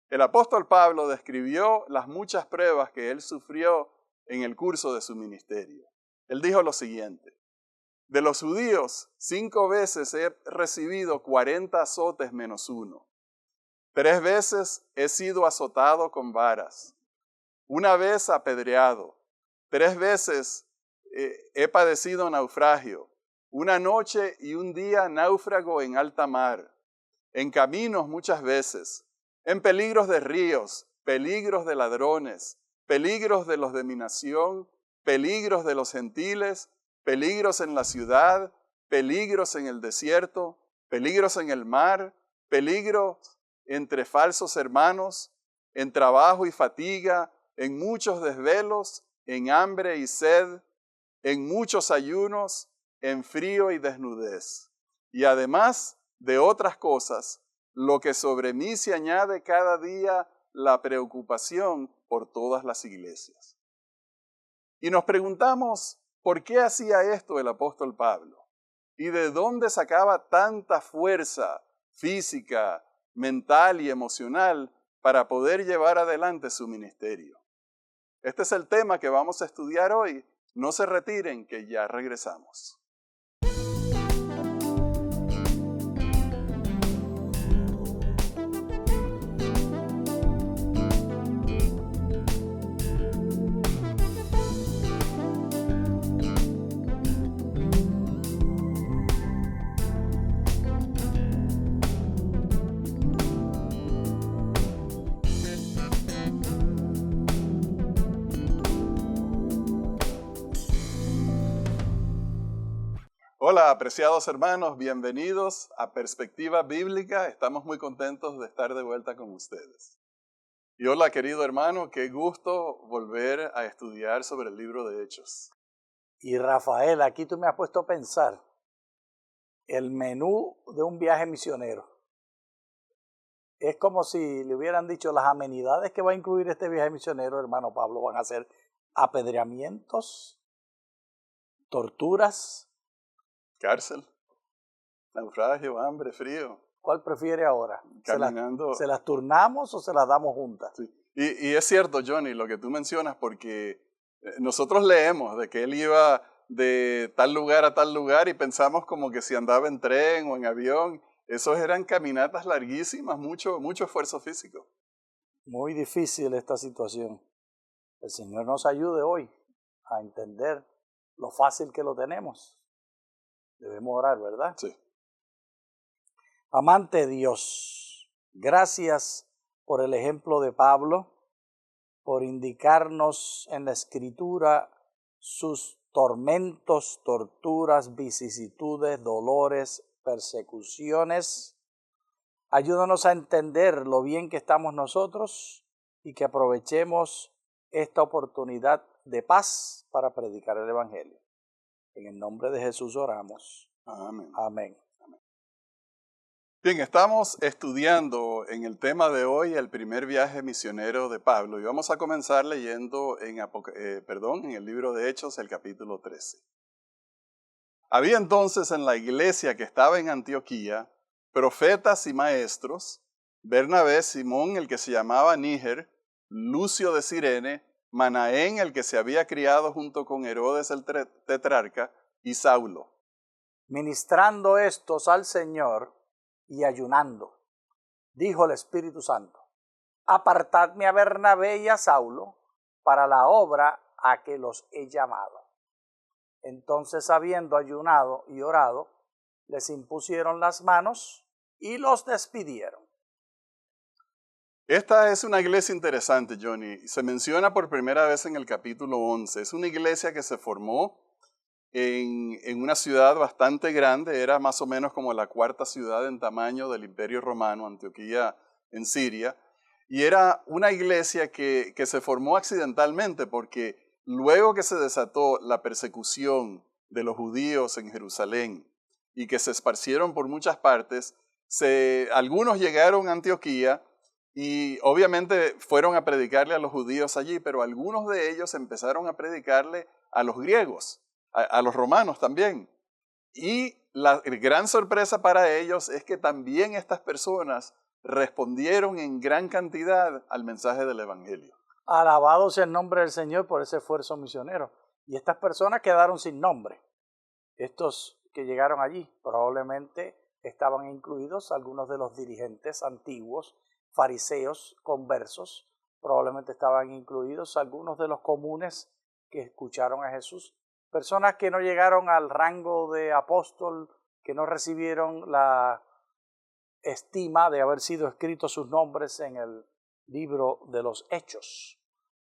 El apóstol Pablo describió las muchas pruebas que él sufrió en el curso de su ministerio. Él dijo lo siguiente: de los judíos, 5 veces he recibido 40 azotes menos 1. 3 veces he sido azotado con varas. 1 vez apedreado. 3 veces he padecido naufragio. 1 noche y 1 día náufrago en alta mar. En caminos muchas veces. En peligros de ríos, peligros de ladrones, peligros de los de mi nación, peligros de los gentiles, peligros en la ciudad, peligros en el desierto, peligros en el mar, peligros entre falsos hermanos, en trabajo y fatiga, en muchos desvelos, en hambre y sed, en muchos ayunos, en frío y desnudez. Y además de otras cosas, lo que sobre mí se añade cada día la preocupación por todas las iglesias. Y nos preguntamos, ¿por qué hacía esto el apóstol Pablo? ¿Y de dónde sacaba tanta fuerza física, mental y emocional para poder llevar adelante su ministerio? Este es el tema que vamos a estudiar hoy. No se retiren, que ya regresamos. Hola, apreciados hermanos, bienvenidos a Perspectiva Bíblica. Estamos muy contentos de estar de vuelta con ustedes. Y hola, querido hermano, qué gusto volver a estudiar sobre el libro de Hechos. Y Rafael, aquí tú me has puesto a pensar el menú de un viaje misionero. Es como si le hubieran dicho las amenidades que va a incluir este viaje misionero, hermano Pablo, van a ser apedreamientos, torturas. Cárcel, naufragio, hambre, frío. ¿Cuál prefiere ahora? Caminando. ¿Se las turnamos o se las damos juntas? Sí. Y es cierto, Johnny, lo que tú mencionas, porque nosotros leemos de que él iba de tal lugar a tal lugar y pensamos como que si andaba en tren o en avión. Esos eran caminatas larguísimas, mucho esfuerzo físico. Muy difícil esta situación. El Señor nos ayude hoy a entender lo fácil que lo tenemos. Debemos orar, ¿verdad? Sí. Amante Dios, gracias por el ejemplo de Pablo, por indicarnos en la Escritura sus tormentos, torturas, vicisitudes, dolores, persecuciones. Ayúdanos a entender lo bien que estamos nosotros y que aprovechemos esta oportunidad de paz para predicar el Evangelio. En el nombre de Jesús oramos. Amén. Amén. Bien, estamos estudiando en el tema de hoy el primer viaje misionero de Pablo y vamos a comenzar leyendo en el libro de Hechos, el capítulo 13. Había entonces en la iglesia que estaba en Antioquía profetas y maestros: Bernabé, Simón, el que se llamaba Níger, Lucio de Cirene, Manaén, el que se había criado junto con Herodes el tetrarca, y Saulo. Ministrando estos al Señor y ayunando, dijo el Espíritu Santo: apartadme a Bernabé y a Saulo para la obra a que los he llamado. Entonces, habiendo ayunado y orado, les impusieron las manos y los despidieron. Esta es una iglesia interesante, Johnny. Se menciona por primera vez en el capítulo 11. Es una iglesia que se formó en una ciudad bastante grande. Era más o menos como la 4ª ciudad en tamaño del Imperio Romano, Antioquía en Siria. Y era una iglesia que se formó accidentalmente porque luego que se desató la persecución de los judíos en Jerusalén y que se esparcieron por muchas partes, algunos llegaron a Antioquía y obviamente fueron a predicarle a los judíos allí, pero algunos de ellos empezaron a predicarle a los griegos, a los romanos también. Y la gran sorpresa para ellos es que también estas personas respondieron en gran cantidad al mensaje del Evangelio. Alabado sea el nombre del Señor por ese esfuerzo misionero. Y estas personas quedaron sin nombre. Estos que llegaron allí probablemente estaban incluidos algunos de los dirigentes antiguos, fariseos, conversos. Probablemente estaban incluidos algunos de los comunes que escucharon a Jesús. Personas que no llegaron al rango de apóstol, que no recibieron la estima de haber sido escritos sus nombres en el libro de los Hechos.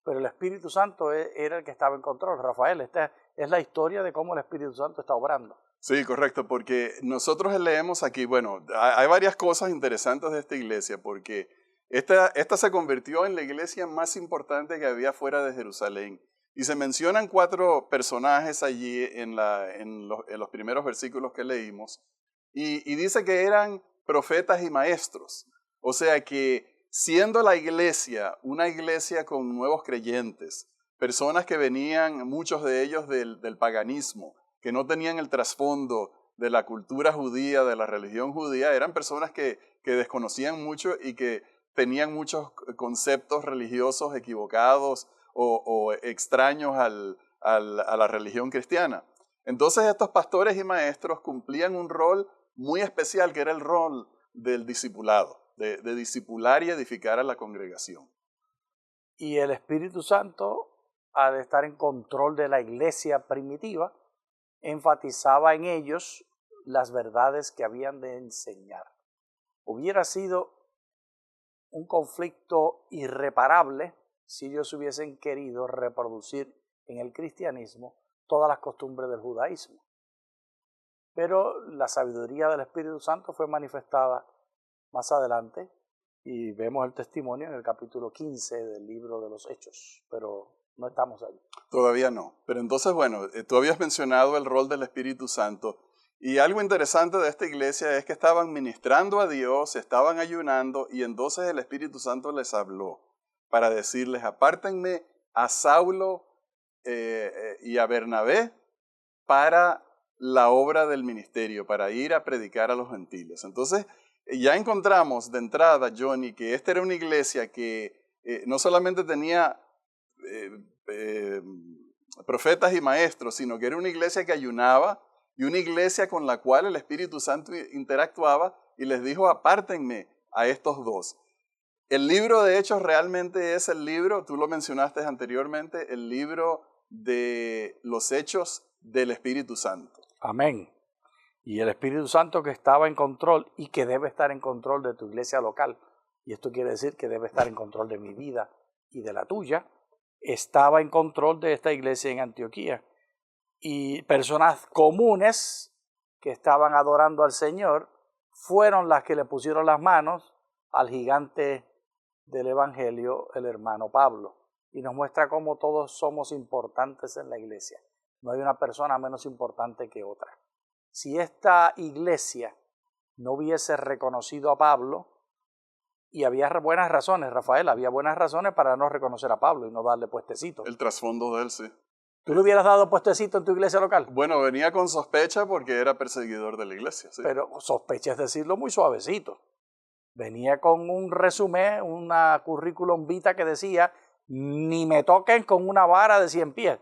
Pero el Espíritu Santo era el que estaba en control. Rafael, esta es la historia de cómo el Espíritu Santo está obrando. Sí, correcto, porque nosotros leemos aquí, bueno, hay varias cosas interesantes de esta iglesia, porque esta se convirtió en la iglesia más importante que había fuera de Jerusalén. Y se mencionan 4 personajes allí en los primeros versículos que leímos, y dice que eran profetas y maestros. O sea que siendo la iglesia una iglesia con nuevos creyentes, personas que venían, muchos de ellos del paganismo, que no tenían el trasfondo de la cultura judía, de la religión judía, eran personas que desconocían mucho y que tenían muchos conceptos religiosos equivocados o extraños a la religión cristiana. Entonces estos pastores y maestros cumplían un rol muy especial, que era el rol del discipulado, de discipular y edificar a la congregación. Y el Espíritu Santo, al estar en control de la iglesia primitiva, enfatizaba en ellos las verdades que habían de enseñar. Hubiera sido un conflicto irreparable si ellos hubiesen querido reproducir en el cristianismo todas las costumbres del judaísmo. Pero la sabiduría del Espíritu Santo fue manifestada más adelante y vemos el testimonio en el capítulo 15 del libro de los Hechos, pero no estamos ahí. Todavía no. Pero entonces, bueno, tú habías mencionado el rol del Espíritu Santo. Y algo interesante de esta iglesia es que estaban ministrando a Dios, estaban ayunando, y entonces el Espíritu Santo les habló para decirles: apártenme a Saulo y a Bernabé para la obra del ministerio, para ir a predicar a los gentiles. Entonces, ya encontramos de entrada, Johnny, que esta era una iglesia que no solamente tenía profetas y maestros, sino que era una iglesia que ayunaba y una iglesia con la cual el Espíritu Santo interactuaba y les dijo: apártenme a estos 2. El libro de Hechos realmente es el libro, tú lo mencionaste anteriormente, el libro de los Hechos del Espíritu Santo. Amén. Y el Espíritu Santo que estaba en control y que debe estar en control de tu iglesia local, y esto quiere decir que debe estar en control de mi vida y de la tuya, estaba en control de esta iglesia en Antioquía. Y personas comunes que estaban adorando al Señor fueron las que le pusieron las manos al gigante del Evangelio, el hermano Pablo. Y nos muestra cómo todos somos importantes en la iglesia. No hay una persona menos importante que otra. Si esta iglesia no hubiese reconocido a Pablo, y había buenas razones, Rafael, había buenas razones para no reconocer a Pablo y no darle puestecito. El trasfondo de él, sí. ¿Tú le hubieras dado puestecito en tu iglesia local? Bueno, venía con sospecha porque era perseguidor de la iglesia, sí. Pero sospecha es decirlo muy suavecito. Venía con un resumen, una currículum vitae que decía: ni me toquen con una vara de 100 pies,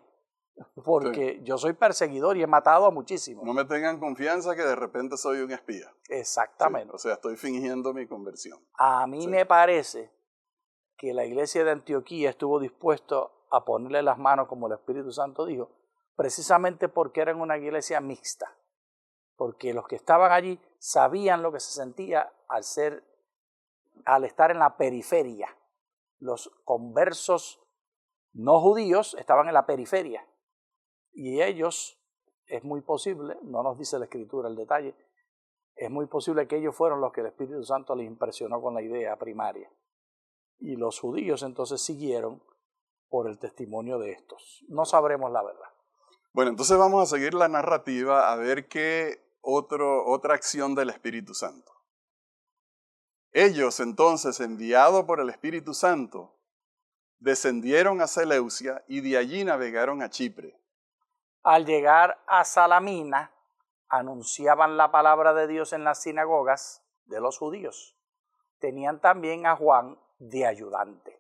porque sí, yo soy perseguidor y he matado a muchísimos. No me tengan confianza que de repente soy un espía. Exactamente. Sí, o sea, estoy fingiendo mi conversión. A mí me parece que la iglesia de Antioquía estuvo dispuesto a ponerle las manos, como el Espíritu Santo dijo, precisamente porque eran una iglesia mixta, porque los que estaban allí sabían lo que se sentía al estar en la periferia. Los conversos no judíos estaban en la periferia y ellos, es muy posible, no nos dice la Escritura el detalle, es muy posible que ellos fueron los que el Espíritu Santo les impresionó con la idea primaria. Y los judíos entonces siguieron por el testimonio de estos. No sabremos la verdad. Bueno, entonces vamos a seguir la narrativa a ver qué otra acción del Espíritu Santo. Ellos entonces, enviados por el Espíritu Santo, descendieron a Seleucia y de allí navegaron a Chipre. Al llegar a Salamina, anunciaban la palabra de Dios en las sinagogas de los judíos. tenían también a Juan de ayudante.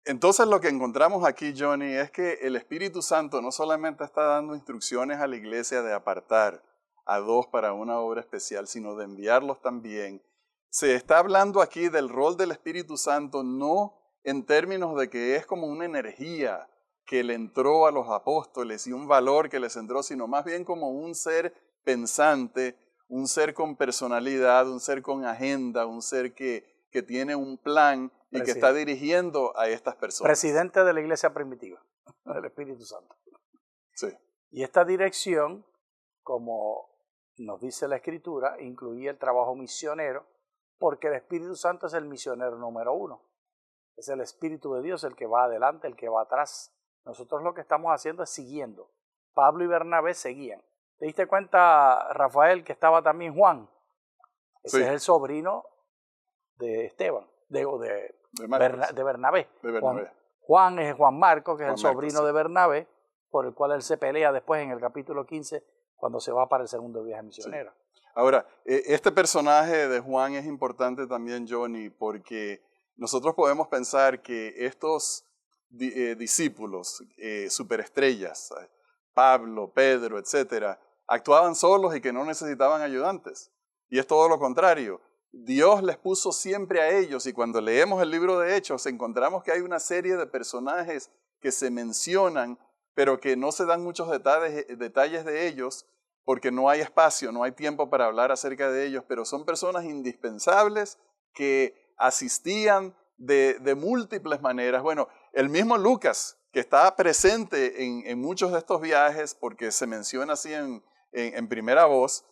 Entonces lo que encontramos aquí, Johnny, es que el Espíritu Santo no solamente está dando instrucciones a la iglesia de apartar a 2 para una obra especial, sino de enviarlos también. Se está hablando aquí del rol del Espíritu Santo no en términos de que es como una energía que le entró a los apóstoles y un valor que les entró, sino más bien como un ser pensante, un ser con personalidad, un ser con agenda, un ser que tiene un plan y que está dirigiendo a estas personas. Presidente de la iglesia primitiva, del Espíritu Santo. Sí. Y esta dirección, como nos dice la Escritura, incluía el trabajo misionero, porque el Espíritu Santo es el misionero número 1. Es el Espíritu de Dios el que va adelante, el que va atrás. Nosotros lo que estamos haciendo es siguiendo. Pablo y Bernabé seguían. ¿Te diste cuenta, Rafael, que estaba también Juan? Ese Sí. es el sobrino de Esteban, de Bernabé. De Bernabé. Juan es Juan Marcos, que es Juan el sobrino Marcos, sí. de Bernabé, por el cual él se pelea después en el capítulo 15, cuando se va para el segundo viaje misionero. Sí. Ahora, este personaje de Juan es importante también, Johnny, porque nosotros podemos pensar que estos discípulos, superestrellas, Pablo, Pedro, etcétera, actuaban solos y que no necesitaban ayudantes. Y es todo lo contrario. Dios les puso siempre a ellos, y cuando leemos el libro de Hechos encontramos que hay una serie de personajes que se mencionan, pero que no se dan muchos detalles de ellos, porque no hay espacio, no hay tiempo para hablar acerca de ellos, pero son personas indispensables que asistían de múltiples maneras. Bueno, el mismo Lucas, que está presente en muchos de estos viajes, porque se menciona así en primera voz,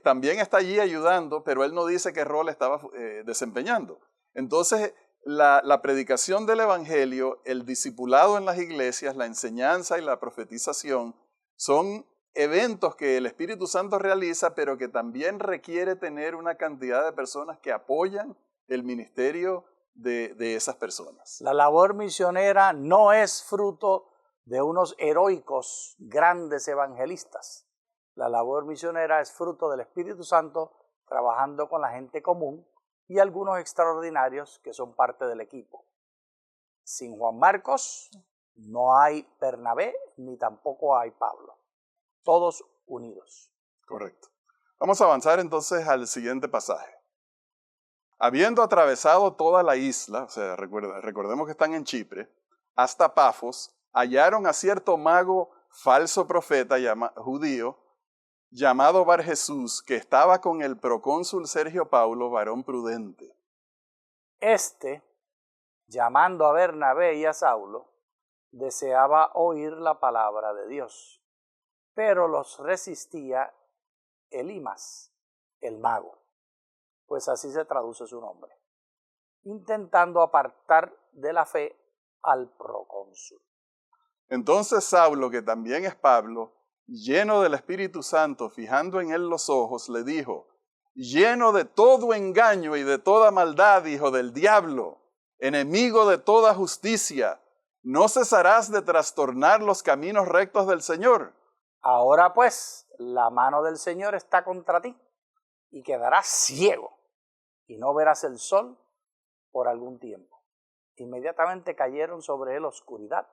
también está allí ayudando, pero él no dice qué rol estaba desempeñando. Entonces, la predicación del Evangelio, el discipulado en las iglesias, la enseñanza y la profetización son eventos que el Espíritu Santo realiza, pero que también requiere tener una cantidad de personas que apoyan el ministerio de esas personas. La labor misionera no es fruto de unos heroicos grandes evangelistas. La labor misionera es fruto del Espíritu Santo trabajando con la gente común y algunos extraordinarios que son parte del equipo. Sin Juan Marcos no hay Bernabé ni tampoco hay Pablo. Todos unidos. Correcto. Vamos a avanzar entonces al siguiente pasaje. Habiendo atravesado toda la isla, o sea, recordemos que están en Chipre, hasta Pafos, hallaron a cierto mago falso profeta judío, llamado Bar Jesús, que estaba con el procónsul Sergio Paulo, varón prudente. Este, llamando a Bernabé y a Saulo, deseaba oír la palabra de Dios, pero los resistía Elimas, el mago, pues así se traduce su nombre, intentando apartar de la fe al procónsul. Entonces Saulo, que también es Pablo, lleno del Espíritu Santo, fijando en él los ojos, le dijo: lleno de todo engaño y de toda maldad, hijo del diablo, enemigo de toda justicia, ¿no cesarás de trastornar los caminos rectos del Señor? Ahora pues, la mano del Señor está contra ti, y quedarás ciego, y no verás el sol por algún tiempo. Inmediatamente cayeron sobre él oscuridad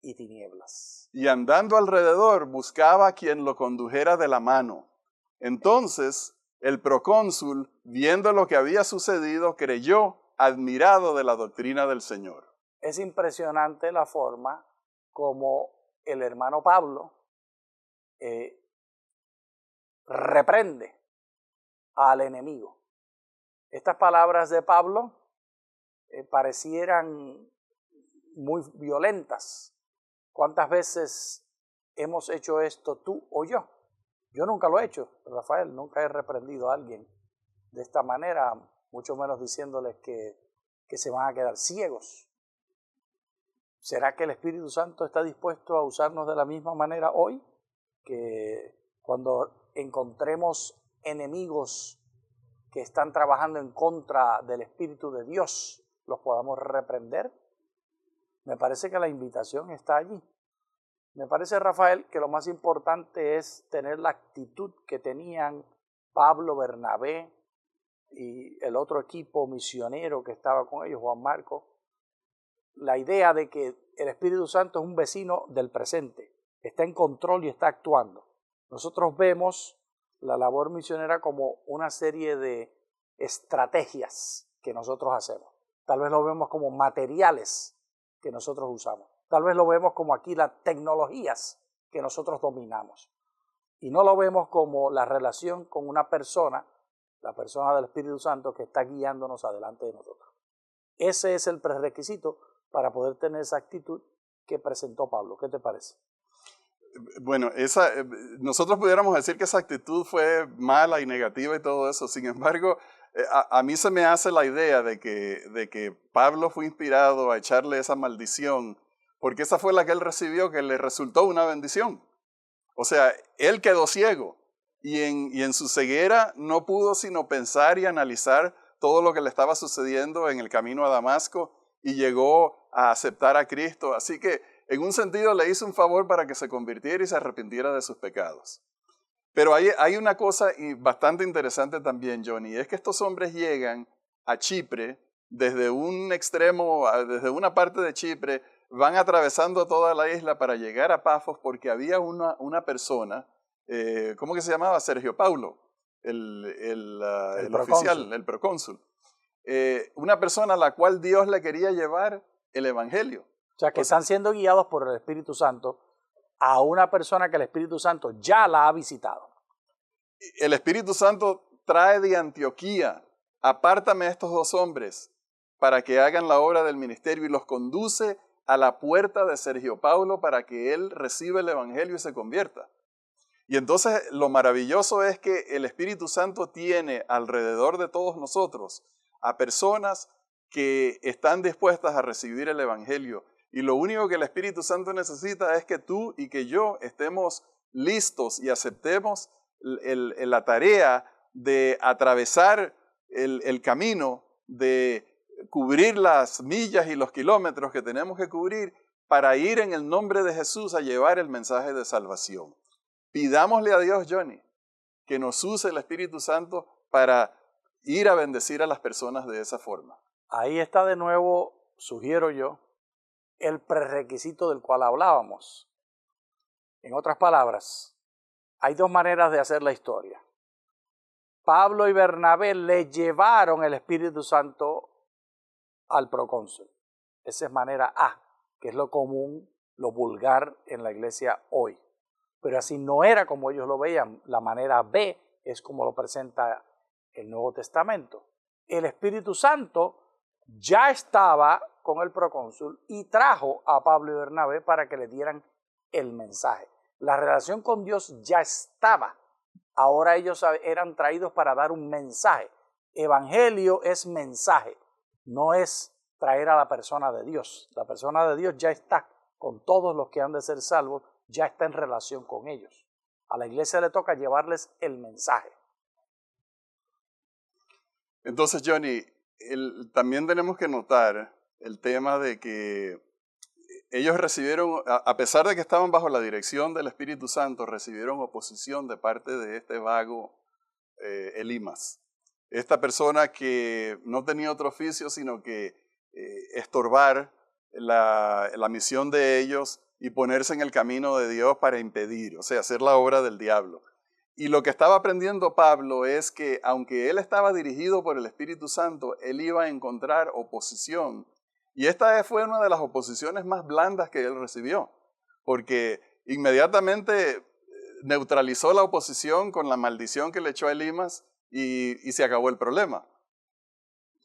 y tinieblas. Y andando alrededor buscaba a quien lo condujera de la mano. Entonces el procónsul, viendo lo que había sucedido, creyó, admirado de la doctrina del Señor. Es impresionante la forma como el hermano Pablo reprende al enemigo. Estas palabras de Pablo parecieran muy violentas. ¿Cuántas veces hemos hecho esto tú o yo? Yo nunca lo he hecho, Rafael, nunca he reprendido a alguien de esta manera, mucho menos diciéndoles que se van a quedar ciegos. ¿Será que el Espíritu Santo está dispuesto a usarnos de la misma manera hoy? Que cuando encontremos enemigos que están trabajando en contra del Espíritu de Dios, los podamos reprender. Me parece que la invitación está allí. Me parece, Rafael, que lo más importante es tener la actitud que tenían Pablo, Bernabé y el otro equipo misionero que estaba con ellos, Juan Marcos, la idea de que el Espíritu Santo es un vecino del presente, está en control y está actuando. Nosotros vemos la labor misionera como una serie de estrategias que nosotros hacemos. Tal vez lo vemos como materiales que nosotros usamos. Tal vez lo vemos como aquí las tecnologías que nosotros dominamos. Y no lo vemos como la relación con una persona, la persona del Espíritu Santo que está guiándonos adelante de nosotros. Ese es el prerequisito para poder tener esa actitud que presentó Pablo. ¿Qué te parece? Bueno, nosotros pudiéramos decir que esa actitud fue mala y negativa y todo eso. Sin embargo, a mí se me hace la idea de que Pablo fue inspirado a echarle esa maldición, porque esa fue la que él recibió, que le resultó una bendición. O sea, él quedó ciego y en su ceguera no pudo sino pensar y analizar todo lo que le estaba sucediendo en el camino a Damasco y llegó a aceptar a Cristo. Así que en un sentido le hizo un favor para que se convirtiera y se arrepintiera de sus pecados. Pero hay una cosa bastante interesante también, Johnny, es que estos hombres llegan a Chipre desde un extremo, desde una parte de Chipre, van atravesando toda la isla para llegar a Pafos porque había una persona, ¿cómo que se llamaba? Sergio Paulo, el oficial, el procónsul. Una persona a la cual Dios le quería llevar el evangelio. O sea, que están siendo guiados por el Espíritu Santo a una persona que el Espíritu Santo ya la ha visitado. El Espíritu Santo trae de Antioquía, apártame a estos dos hombres para que hagan la obra del ministerio y los conduce a la puerta de Sergio Paulo para que él reciba el evangelio y se convierta. Y entonces lo maravilloso es que el Espíritu Santo tiene alrededor de todos nosotros a personas que están dispuestas a recibir el evangelio. Y lo único que el Espíritu Santo necesita es que tú y que yo estemos listos y aceptemos la tarea de atravesar el camino, de cubrir las millas y los kilómetros que tenemos que cubrir para ir en el nombre de Jesús a llevar el mensaje de salvación. Pidámosle a Dios, Johnny, que nos use el Espíritu Santo para ir a bendecir a las personas de esa forma. Ahí está de nuevo, sugiero yo, el prerequisito del cual hablábamos. En otras palabras, hay dos maneras de hacer la historia. Pablo y Bernabé le llevaron el Espíritu Santo al procónsul. Esa es manera A, que es lo común, lo vulgar en la iglesia hoy. Pero así no era como ellos lo veían. La manera B es como lo presenta el Nuevo Testamento. El Espíritu Santo ya estaba con el procónsul y trajo a Pablo y Bernabé para que le dieran el mensaje. La relación con Dios ya estaba. Ahora ellos eran traídos para dar un mensaje. Evangelio es mensaje, no es traer a la persona de Dios. La persona de Dios ya está con todos los que han de ser salvos, ya está en relación con ellos. A la iglesia le toca llevarles el mensaje. Entonces, Johnny, también tenemos que notar el tema de que ellos recibieron, a pesar de que estaban bajo la dirección del Espíritu Santo, recibieron oposición de parte de este vago Elimas. Esta persona que no tenía otro oficio sino que estorbar la misión de ellos y ponerse en el camino de Dios para impedir, o sea, hacer la obra del diablo. Y lo que estaba aprendiendo Pablo es que aunque él estaba dirigido por el Espíritu Santo, él iba a encontrar oposición. Y esta fue una de las oposiciones más blandas que él recibió, porque inmediatamente neutralizó la oposición con la maldición que le echó a Elimas y se acabó el problema.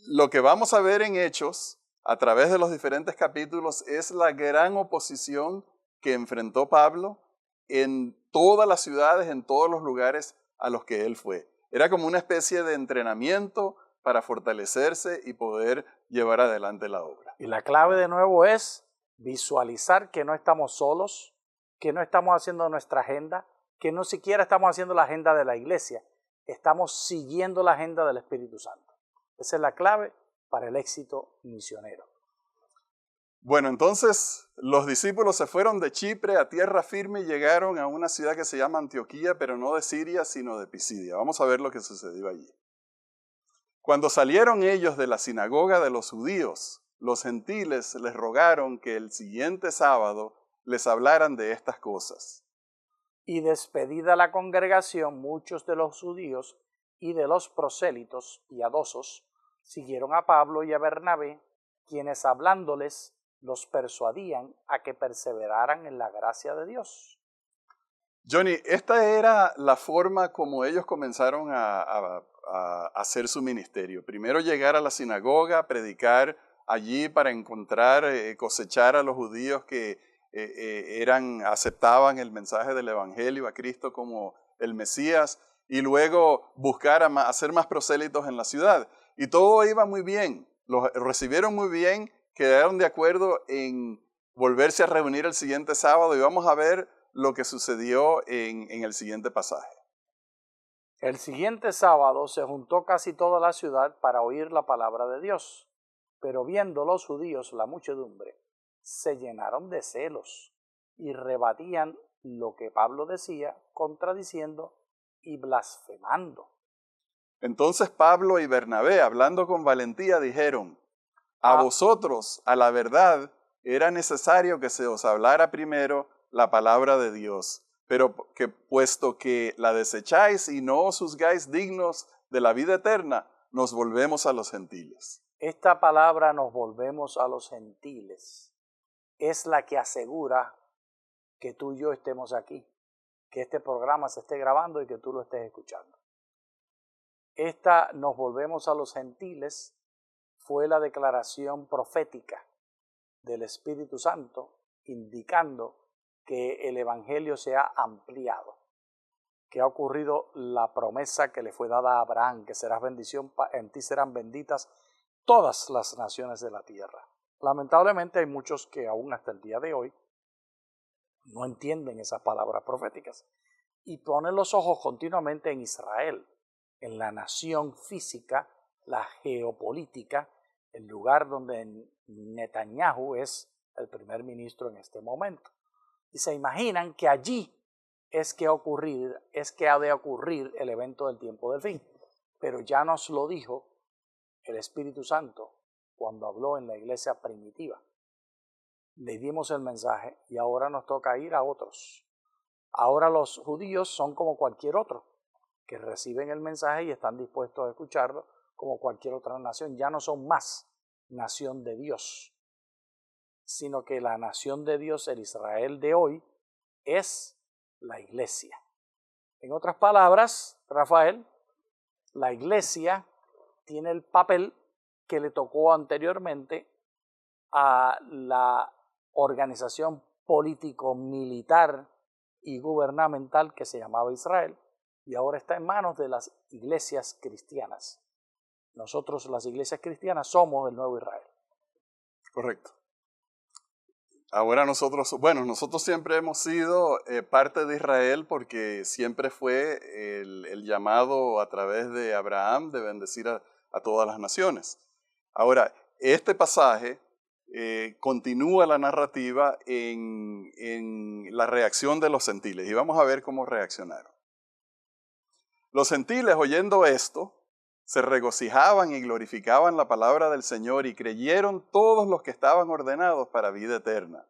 Lo que vamos a ver en Hechos, a través de los diferentes capítulos, es la gran oposición que enfrentó Pablo en todas las ciudades, en todos los lugares a los que él fue. Era como una especie de entrenamiento para fortalecerse y poder llevar adelante la obra. Y la clave de nuevo es visualizar que no estamos solos, que no estamos haciendo nuestra agenda, que no siquiera estamos haciendo la agenda de la iglesia, estamos siguiendo la agenda del Espíritu Santo. Esa es la clave para el éxito misionero. Bueno, entonces los discípulos se fueron de Chipre a tierra firme y llegaron a una ciudad que se llama Antioquía, pero no de Siria, sino de Pisidia. Vamos a ver lo que sucedió allí. Cuando salieron ellos de la sinagoga de los judíos, los gentiles les rogaron que el siguiente sábado les hablaran de estas cosas. Y despedida la congregación, muchos de los judíos y de los prosélitos piadosos siguieron a Pablo y a Bernabé, quienes hablándoles los persuadían a que perseveraran en la gracia de Dios. Johnny, esta era la forma como ellos comenzaron a hacer su ministerio. Primero llegar a la sinagoga, predicar allí para encontrar, cosechar a los judíos que aceptaban el mensaje del Evangelio, a Cristo como el Mesías, y luego buscar hacer más prosélitos en la ciudad. Y todo iba muy bien, los recibieron muy bien, quedaron de acuerdo en volverse a reunir el siguiente sábado y vamos a ver lo que sucedió en el siguiente pasaje. El siguiente sábado se juntó casi toda la ciudad para oír la palabra de Dios, pero viendo los judíos la muchedumbre, se llenaron de celos y rebatían lo que Pablo decía, contradiciendo y blasfemando. Entonces Pablo y Bernabé, hablando con valentía, dijeron: a vosotros, a la verdad, era necesario que se os hablara primero la palabra de Dios, pero que puesto que la desecháis y no os juzgáis dignos de la vida eterna, nos volvemos a los gentiles. Esta palabra nos volvemos a los gentiles es la que asegura que tú y yo estemos aquí, que este programa se esté grabando y que tú lo estés escuchando. Esta nos volvemos a los gentiles fue la declaración profética del Espíritu Santo indicando que el Evangelio se ha ampliado, que ha ocurrido la promesa que le fue dada a Abraham, que serás bendición, en ti serán benditas todas las naciones de la tierra. Lamentablemente hay muchos que aún hasta el día de hoy no entienden esas palabras proféticas y ponen los ojos continuamente en Israel, en la nación física, la geopolítica, el lugar donde Netanyahu es el primer ministro en este momento. Y se imaginan que allí es que ha de ocurrir el evento del tiempo del fin. Pero ya nos lo dijo el Espíritu Santo cuando habló en la iglesia primitiva. Le dimos el mensaje y ahora nos toca ir a otros. Ahora los judíos son como cualquier otro, que reciben el mensaje y están dispuestos a escucharlo como cualquier otra nación. Ya no son más nación de Dios, sino que la nación de Dios, el Israel de hoy, es la iglesia. En otras palabras, Rafael, la iglesia tiene el papel que le tocó anteriormente a la organización político-militar y gubernamental que se llamaba Israel, y ahora está en manos de las iglesias cristianas. Nosotros, las iglesias cristianas, somos el nuevo Israel. Correcto. Ahora nosotros siempre hemos sido parte de Israel porque siempre fue el llamado a través de Abraham de bendecir a todas las naciones. Ahora, este pasaje continúa la narrativa en la reacción de los gentiles y vamos a ver cómo reaccionaron. Los gentiles, oyendo esto, se regocijaban y glorificaban la palabra del Señor y creyeron todos los que estaban ordenados para vida eterna.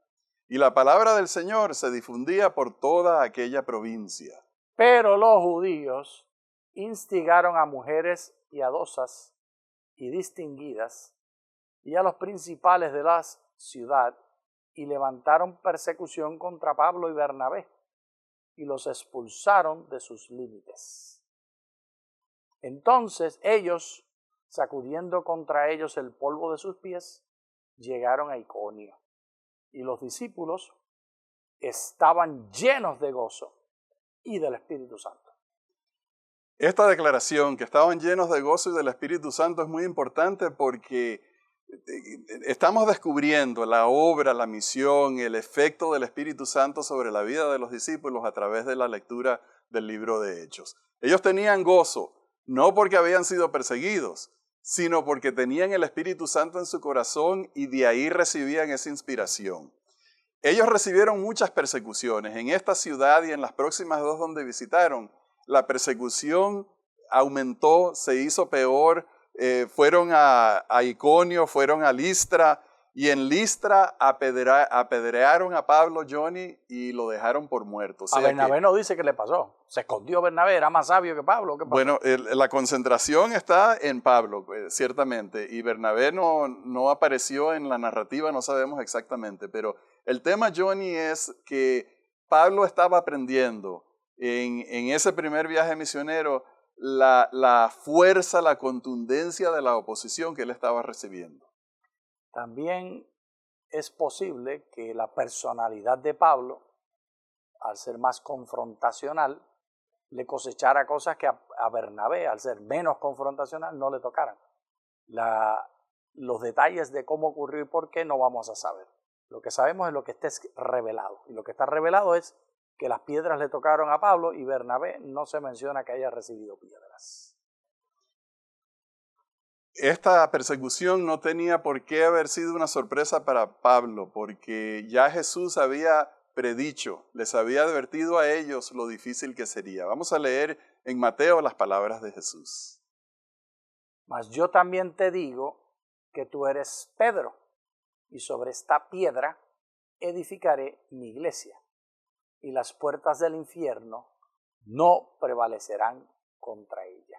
Y la palabra del Señor se difundía por toda aquella provincia. Pero los judíos instigaron a mujeres piadosas y distinguidas y a los principales de la ciudad y levantaron persecución contra Pablo y Bernabé y los expulsaron de sus límites. Entonces ellos, sacudiendo contra ellos el polvo de sus pies, llegaron a Iconio. Y los discípulos estaban llenos de gozo y del Espíritu Santo. Esta declaración, que estaban llenos de gozo y del Espíritu Santo, es muy importante porque estamos descubriendo la obra, la misión, el efecto del Espíritu Santo sobre la vida de los discípulos a través de la lectura del libro de Hechos. Ellos tenían gozo, no porque habían sido perseguidos, sino porque tenían el Espíritu Santo en su corazón y de ahí recibían esa inspiración. Ellos recibieron muchas persecuciones. En esta ciudad y en las próximas dos donde visitaron, la persecución aumentó, se hizo peor, fueron a Iconio, fueron a Listra, y en Listra apedrearon a Pablo, Johnny, y lo dejaron por muerto. O sea a Bernabé no dice qué le pasó. Se escondió Bernabé, era más sabio que Pablo. ¿Qué pasó? Bueno, la concentración está en Pablo, ciertamente, y Bernabé no apareció en la narrativa, no sabemos exactamente, pero el tema, Johnny, es que Pablo estaba aprendiendo en ese primer viaje misionero la fuerza, la contundencia de la oposición que él estaba recibiendo. También es posible que la personalidad de Pablo, al ser más confrontacional, le cosechara cosas que a Bernabé, al ser menos confrontacional, no le tocaran. Los detalles de cómo ocurrió y por qué no vamos a saber. Lo que sabemos es lo que está revelado. Y lo que está revelado es que las piedras le tocaron a Pablo y Bernabé no se menciona que haya recibido piedras. Esta persecución no tenía por qué haber sido una sorpresa para Pablo, porque ya Jesús había predicho, les había advertido a ellos lo difícil que sería. Vamos a leer en Mateo las palabras de Jesús. Mas yo también te digo que tú eres Pedro, y sobre esta piedra edificaré mi iglesia, y las puertas del infierno no prevalecerán contra ella.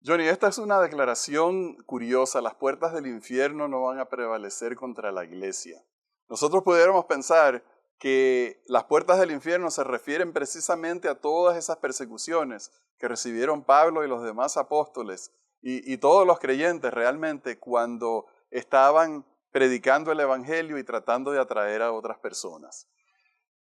Johnny, esta es una declaración curiosa. Las puertas del infierno no van a prevalecer contra la iglesia. Nosotros pudiéramos pensar que las puertas del infierno se refieren precisamente a todas esas persecuciones que recibieron Pablo y los demás apóstoles y todos los creyentes realmente cuando estaban predicando el evangelio y tratando de atraer a otras personas.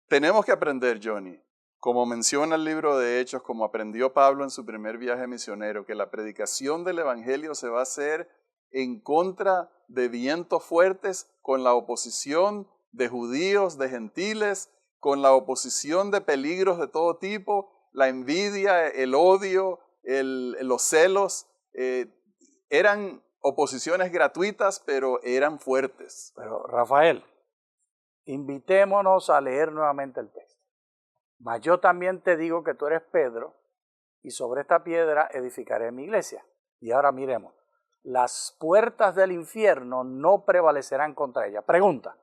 Tenemos que aprender, Johnny, como menciona el libro de Hechos, como aprendió Pablo en su primer viaje misionero, que la predicación del evangelio se va a hacer en contra de vientos fuertes, con la oposición de judíos, de gentiles, con la oposición de peligros de todo tipo, la envidia, el odio, los celos, eran oposiciones gratuitas, pero eran fuertes. Pero Rafael, invitémonos a leer nuevamente el texto. Mas yo también te digo que tú eres Pedro, y sobre esta piedra edificaré mi iglesia. Y ahora miremos, las puertas del infierno no prevalecerán contra ella. Pregunta,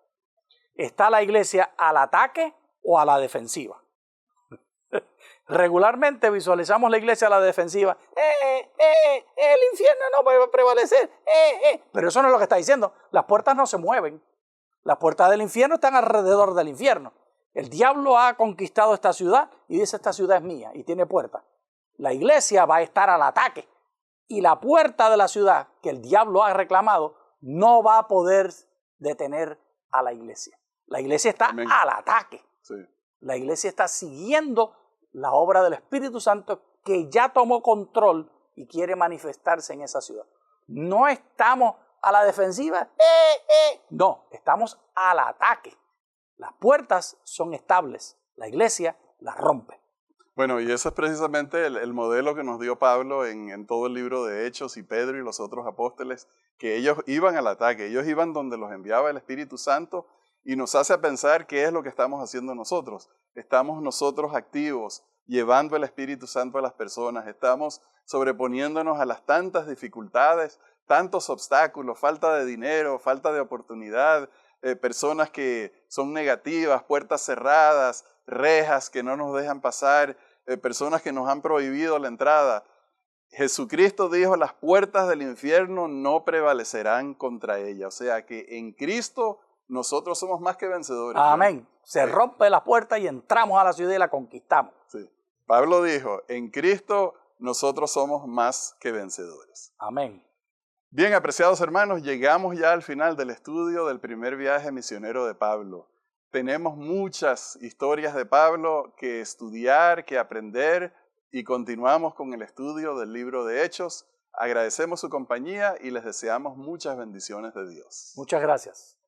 ¿está la iglesia al ataque o a la defensiva? Regularmente visualizamos la iglesia a la defensiva. El infierno no va a prevalecer. Pero eso no es lo que está diciendo. Las puertas no se mueven. Las puertas del infierno están alrededor del infierno. El diablo ha conquistado esta ciudad y dice: esta ciudad es mía y tiene puertas. La iglesia va a estar al ataque y la puerta de la ciudad que el diablo ha reclamado no va a poder detener a la iglesia. La iglesia está Amén. Al ataque. Sí. La iglesia está siguiendo la obra del Espíritu Santo que ya tomó control y quiere manifestarse en esa ciudad. No estamos a la defensiva. No, estamos al ataque. Las puertas son estables, la iglesia las rompe. Bueno, y eso es precisamente el modelo que nos dio Pablo en todo el libro de Hechos, y Pedro y los otros apóstoles, que ellos iban al ataque, ellos iban donde los enviaba el Espíritu Santo, y nos hace pensar qué es lo que estamos haciendo nosotros. Estamos nosotros activos, llevando el Espíritu Santo a las personas, estamos sobreponiéndonos a las tantas dificultades, tantos obstáculos, falta de dinero, falta de oportunidad, personas que son negativas, puertas cerradas, rejas que no nos dejan pasar, personas que nos han prohibido la entrada. Jesucristo dijo: las puertas del infierno no prevalecerán contra ella. O sea que en Cristo nosotros somos más que vencedores. Amén. Se rompe la puerta y entramos a la ciudad y la conquistamos. Sí. Pablo dijo: en Cristo nosotros somos más que vencedores. Amén. Bien, apreciados hermanos, llegamos ya al final del estudio del primer viaje misionero de Pablo. Tenemos muchas historias de Pablo que estudiar, que aprender, y continuamos con el estudio del libro de Hechos. Agradecemos su compañía y les deseamos muchas bendiciones de Dios. Muchas gracias.